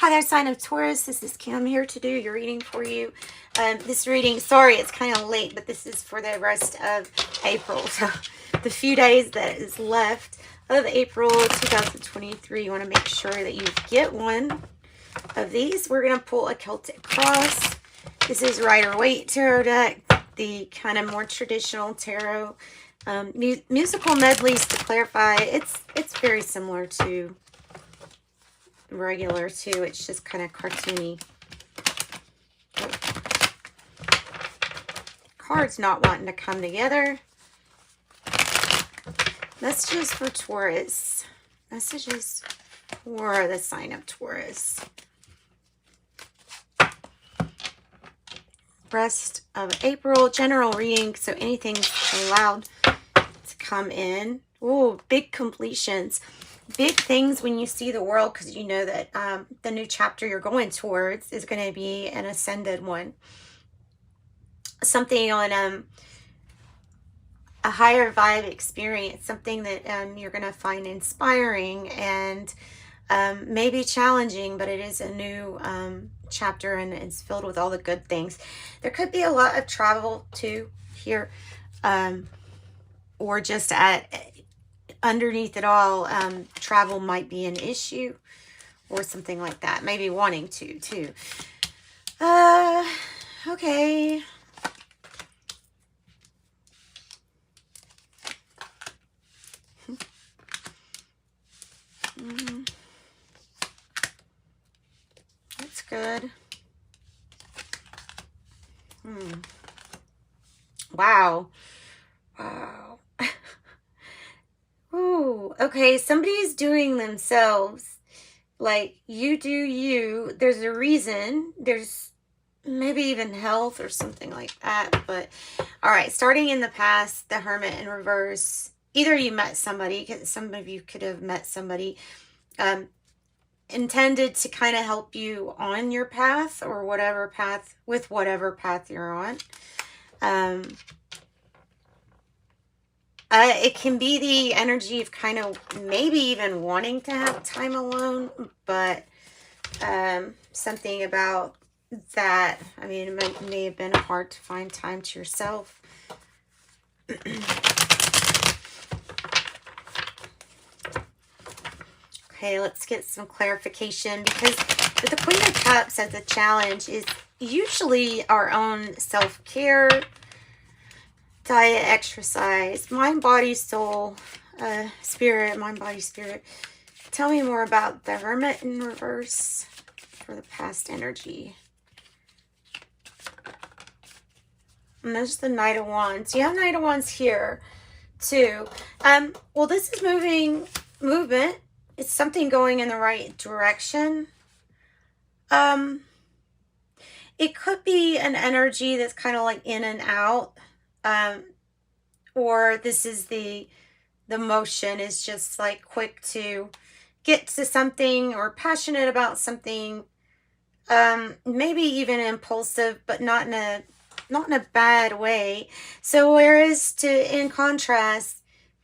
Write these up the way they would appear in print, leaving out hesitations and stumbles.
Hi there, sign of Taurus. This is Kim here to do your reading for you. This reading, sorry, it's kind of late, but this is for the rest of April. So the few days that is left of April 2023, you want to make sure that you get one of these. We're going to pull a Celtic Cross. This is Rider-Waite Tarot deck, the kind of more traditional tarot. Musical medleys, to clarify, it's very similar to regular too. It's just kind of cartoony. Cards not wanting to come together. Messages for Taurus. Messages for the sign of Taurus. Rest of April. General reading, so anything's allowed to come in. Oh, big completions. Big things when you see the world, because you know that the new chapter you're going towards is going to be an ascended one. Something on a higher vibe experience, something that you're going to find inspiring and maybe challenging, but it is a new chapter and it's filled with all the good things. There could be a lot of travel too here, or just underneath it all, travel might be an issue or something like that. Maybe wanting to too. Okay. That's good. Wow. Wow. Ooh, okay, somebody's doing themselves. Like, you do you. There's a reason. There's maybe even health or something like that. But, all right, starting in the past, the Hermit in reverse. Either you met somebody, some of you could have met somebody intended to kind of help you on your path or whatever path, with whatever path you're on. It can be the energy of kind of maybe even wanting to have time alone, but something about that. I mean, it may have been hard to find time to yourself. Okay, let's get some clarification, because with the Queen of Cups as a challenge is usually our own self-care, diet, exercise, mind, body, soul, spirit, mind, body, spirit. Tell me more about the Hermit in reverse for the past energy. And there's the Knight of Wands. You have Knight of Wands here too. Well, this is movement. It's something going in the right direction. It could be an energy that's kind of like in and out. Or this is the motion is just like quick to get to something or passionate about something, maybe even impulsive, but not in a bad way. So whereas in contrast,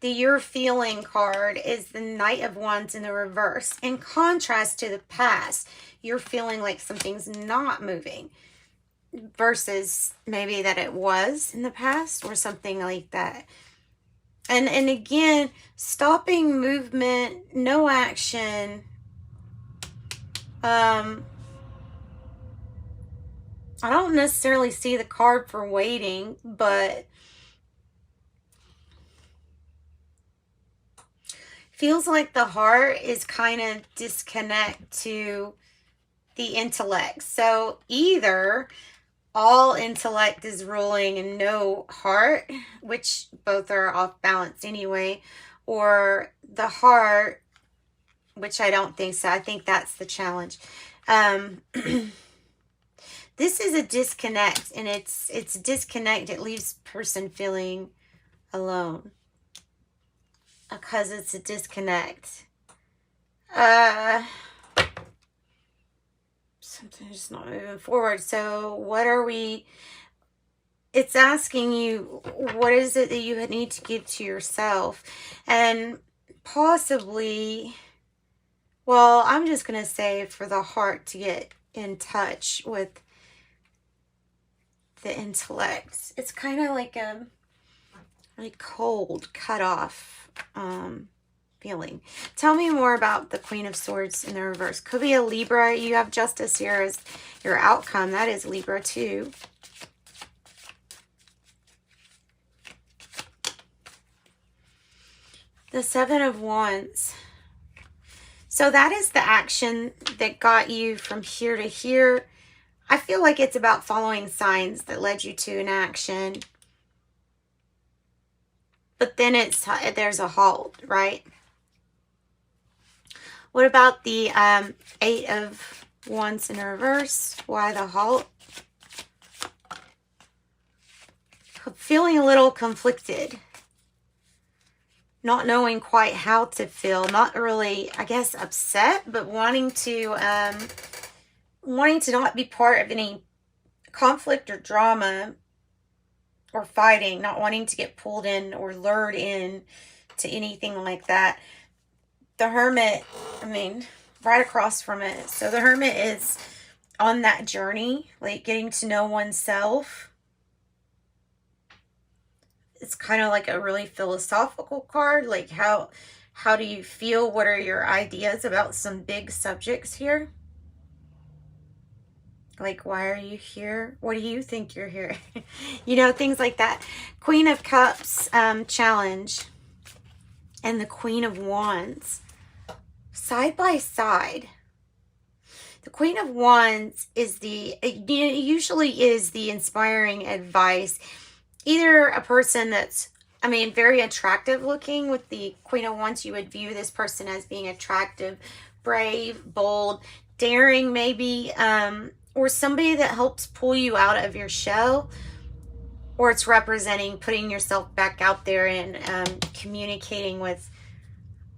the You're Feeling card is the Knight of Wands in the reverse. In contrast to the past, you're feeling like something's not moving, versus maybe that it was in the past or something like that. And again, stopping movement, no action. I don't necessarily see the card for waiting, but feels like the heart is kind of disconnect to the intellect. So either all intellect is ruling and no heart, which both are off balance anyway, or the heart, which I don't think so. I think that's the challenge. This is a disconnect, and it's disconnect. It leaves person feeling alone because it's a disconnect. Something's not moving forward. So what are we, it's asking you, what is it that you need to give to yourself? And possibly Well, I'm just going to say for the heart to get in touch with the intellect. It's kind of like a really cold, cut off feeling. Tell me more about the Queen of Swords in the reverse. Could be a Libra. You have Justice here as your outcome. That is Libra too. The Seven of Wands. So that is the action that got you from here to here. I feel like it's about following signs that led you to an action. But then there's a halt, right? What about the Eight of Wands in reverse? Why the halt? Feeling a little conflicted. Not knowing quite how to feel. Not really, I guess, upset, but wanting to not be part of any conflict or drama or fighting. Not wanting to get pulled in or lured in to anything like that. The Hermit, I mean, right across from it. So the Hermit is on that journey, like getting to know oneself. It's kind of like a really philosophical card. Like how do you feel? What are your ideas about some big subjects here? Like, why are you here? What do you think you're here? You know, things like that. Queen of Cups challenge and the Queen of Wands. Side by side. The Queen of Wands is usually is the inspiring advice. Either a person that's, I mean, very attractive looking. With the Queen of Wands, you would view this person as being attractive, brave, bold, daring maybe, or somebody that helps pull you out of your shell, or it's representing putting yourself back out there and communicating with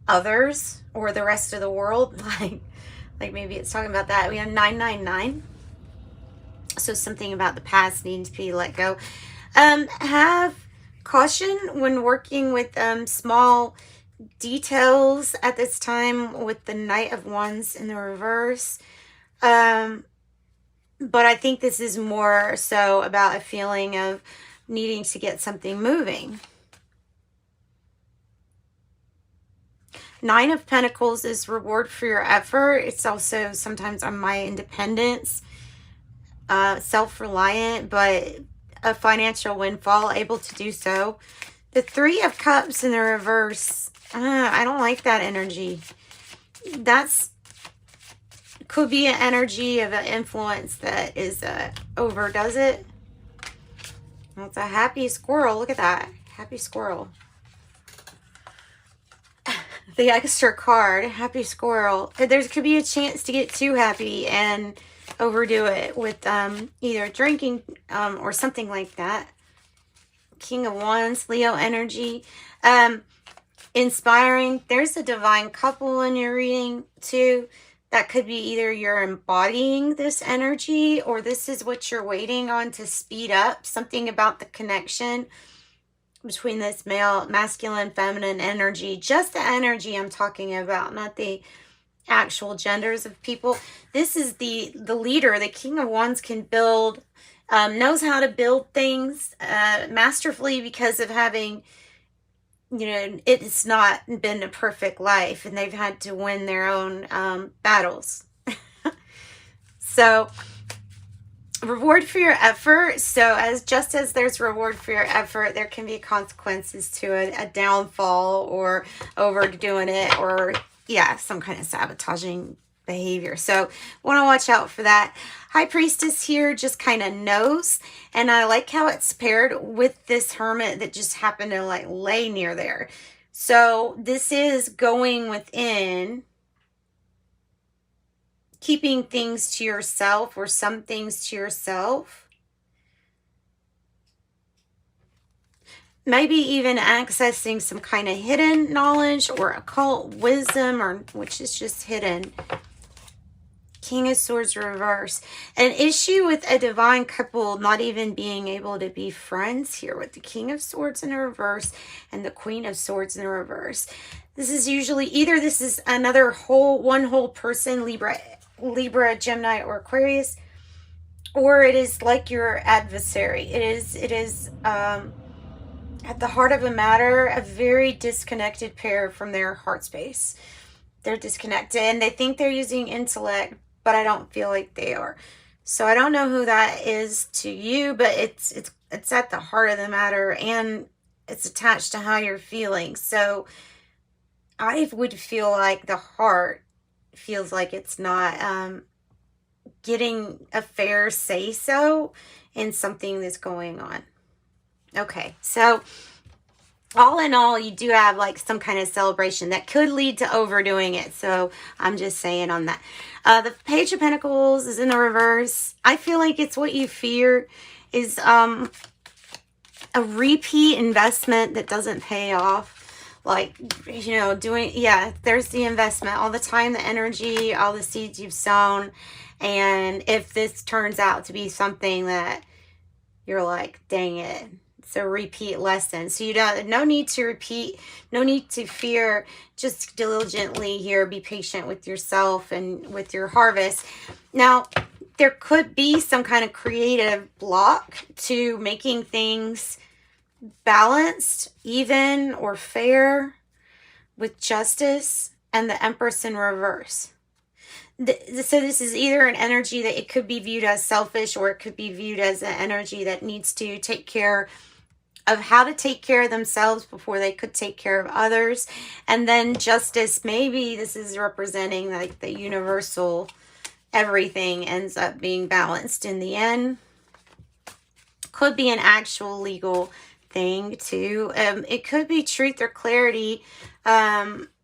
others or the rest of the world. Like maybe it's talking about that. We have 999. So something about the past needs to be let go. Have caution when working with small details at this time with the Knight of Wands in the reverse. But I think this is more so about a feeling of needing to get something moving. Nine of Pentacles is reward for your effort. It's also sometimes on my independence, self-reliant, but a financial windfall, able to do so. The Three of Cups in the reverse, I don't like that energy. That's could be an energy of an influence that is overdoes it. Well, it's a happy squirrel. Look at that. Happy squirrel. The extra card, happy squirrel. There could be a chance to get too happy and overdo it with either drinking or something like that. King of Wands, Leo energy. Inspiring. There's a divine couple in your reading too. That could be either you're embodying this energy or this is what you're waiting on to speed up. Something about the connection between this masculine, feminine energy. Just the energy I'm talking about, not the actual genders of people. This is the leader. The King of Wands can build, knows how to build things masterfully because of having, you know, it's not been a perfect life and they've had to win their own battles. So reward for your effort. So just as there's reward for your effort, there can be consequences to a downfall or overdoing it, or yeah, some kind of sabotaging behavior. So want to watch out for that. High Priestess here just kind of knows, and I like how it's paired with this Hermit that just happened to like lay near there. So this is going within, keeping things to yourself or some things to yourself. Maybe even accessing some kind of hidden knowledge or occult wisdom, or which is just hidden. King of Swords reverse. An issue with a divine couple not even being able to be friends here with the King of Swords in reverse and the Queen of Swords in reverse. This is usually either this is another one whole person, Libra, Gemini, or Aquarius, or it is like your adversary. It is at the heart of a matter, a very disconnected pair from their heart space. They're disconnected and they think they're using intellect, but I don't feel like they are. So I don't know who that is to you, but it's at the heart of the matter, and it's attached to how you're feeling. So I would feel like the heart feels like it's not getting a fair say-so in something that's going on. Okay, so all in all, you do have like some kind of celebration that could lead to overdoing it. So I'm just saying on that. The Page of Pentacles is in the reverse. I feel like it's what you fear is a repeat investment that doesn't pay off. Like, you know, there's the investment, all the time, the energy, all the seeds you've sown. And if this turns out to be something that you're like, dang it, it's a repeat lesson. So no need to repeat, no need to fear, just diligently here, be patient with yourself and with your harvest. Now, there could be some kind of creative block to making things balanced, even, or fair with justice and the Empress in reverse. So this is either an energy that it could be viewed as selfish, or it could be viewed as an energy that needs to take care of how to take care of themselves before they could take care of others. And then justice, maybe this is representing like the universal, everything ends up being balanced in the end. Could be an actual legal thing too. It could be truth or clarity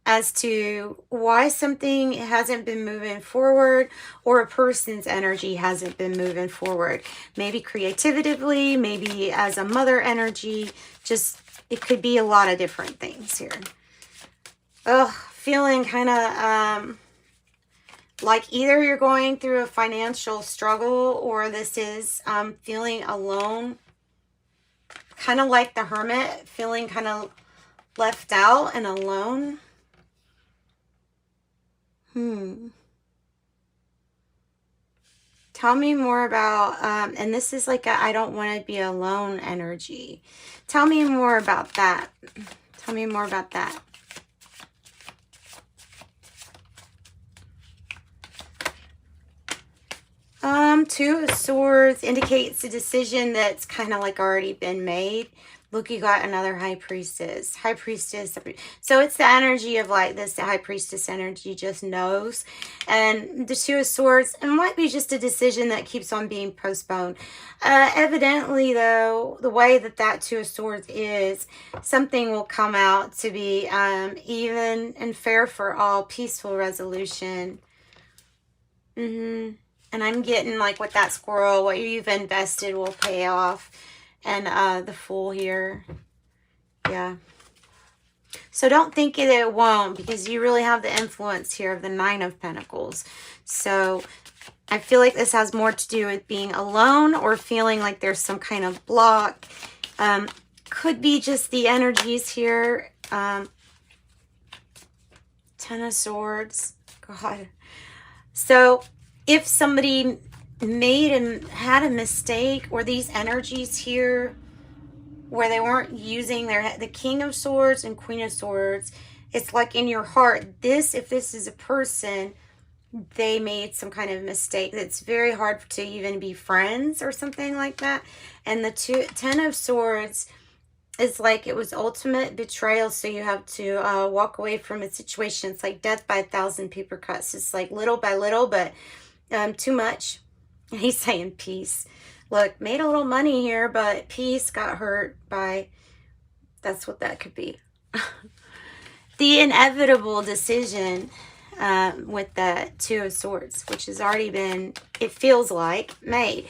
as to why something hasn't been moving forward, or a person's energy hasn't been moving forward. Maybe creatively, maybe as a mother energy. Just, it could be a lot of different things here. Feeling kind of like either you're going through a financial struggle, or this is feeling alone. Kind of like the Hermit, feeling kind of left out and alone. Tell me more about, and this is like a I don't want to be alone energy. Tell me more about that. Tell me more about that. Two of Swords indicates a decision that's kind of like already been made. Look, you got another High Priestess. High Priestess. So it's the energy of like this, the High Priestess energy just knows. And the Two of Swords, it might be just a decision that keeps on being postponed. Evidently, though, the way that Two of Swords is, something will come out to be even and fair for all, peaceful resolution. And I'm getting like with that Squirrel, what you've invested will pay off. And the Fool here. Yeah. So don't think it won't, because you really have the influence here of the Nine of Pentacles. So I feel like this has more to do with being alone, or feeling like there's some kind of block. Could be just the energies here. Ten of Swords. God. So if somebody had a mistake, or these energies here where they weren't using the King of Swords and Queen of Swords, it's like in your heart, if this is a person, they made some kind of mistake that's very hard to even be friends or something like that. And the Ten of Swords is like it was ultimate betrayal, so you have to walk away from a situation. It's like death by 1,000 paper cuts. It's like little by little, but too much. And he's saying peace. Look, made a little money here, but peace got hurt by, that's what that could be. The inevitable decision with the Two of Swords, which has already been, it feels like, made.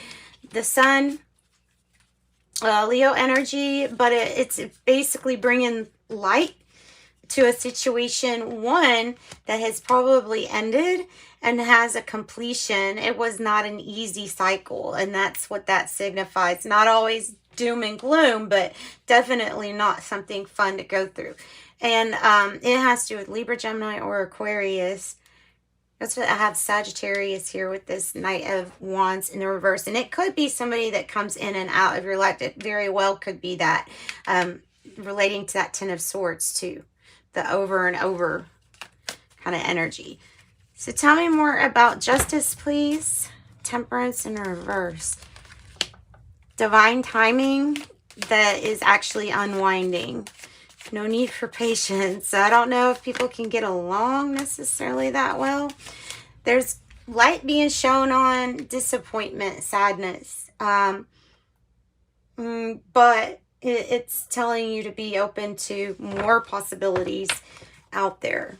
The Sun, Leo energy, but it's basically bringing light to a situation, one that has probably ended and has a completion. It was not an easy cycle, and that's what that signifies. Not always doom and gloom, but definitely not something fun to go through. And it has to do with Libra, Gemini, or Aquarius. That's what I have Sagittarius here with this Knight of Wands in the reverse. And it could be somebody that comes in and out of your life. It very well could be that. Relating to that Ten of Swords too. The over and over kind of energy. So tell me more about Justice, please. Temperance in reverse. Divine timing that is actually unwinding. No need for patience. I don't know if people can get along necessarily that well. There's light being shown on disappointment, sadness. But it's telling you to be open to more possibilities out there.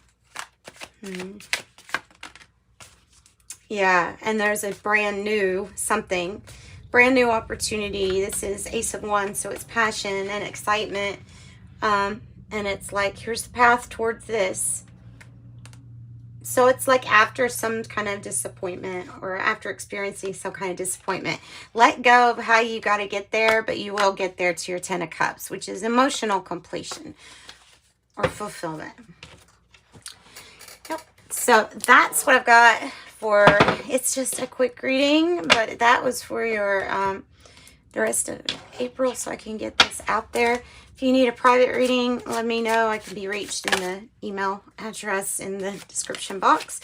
Yeah, and there's a brand new something. Brand new opportunity. This is Ace of Wands, so it's passion and excitement. And it's like, here's the path towards this. So it's like after some kind of disappointment or after experiencing some kind of disappointment, let go of how you got to get there, but you will get there to your Ten of Cups, which is emotional completion or fulfillment. Yep. So that's what I've got for, it's just a quick reading, but that was for your, the rest of April, so I can get this out there. If you need a private reading, let me know. I can be reached in the email address in the description box.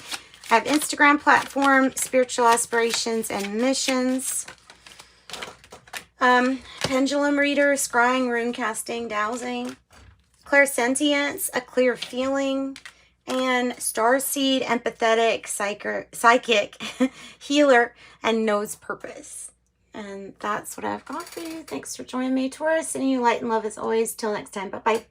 I have Instagram platform, Spiritual Aspirations and Missions. Pendulum reader, scrying, rune casting, dowsing. Clairsentience, a clear feeling. And starseed, empathetic, psychic, healer, and knows purpose. And that's what I've got for you. Thanks for joining me, Taurus. And you light and love as always. Till next time. Bye-bye.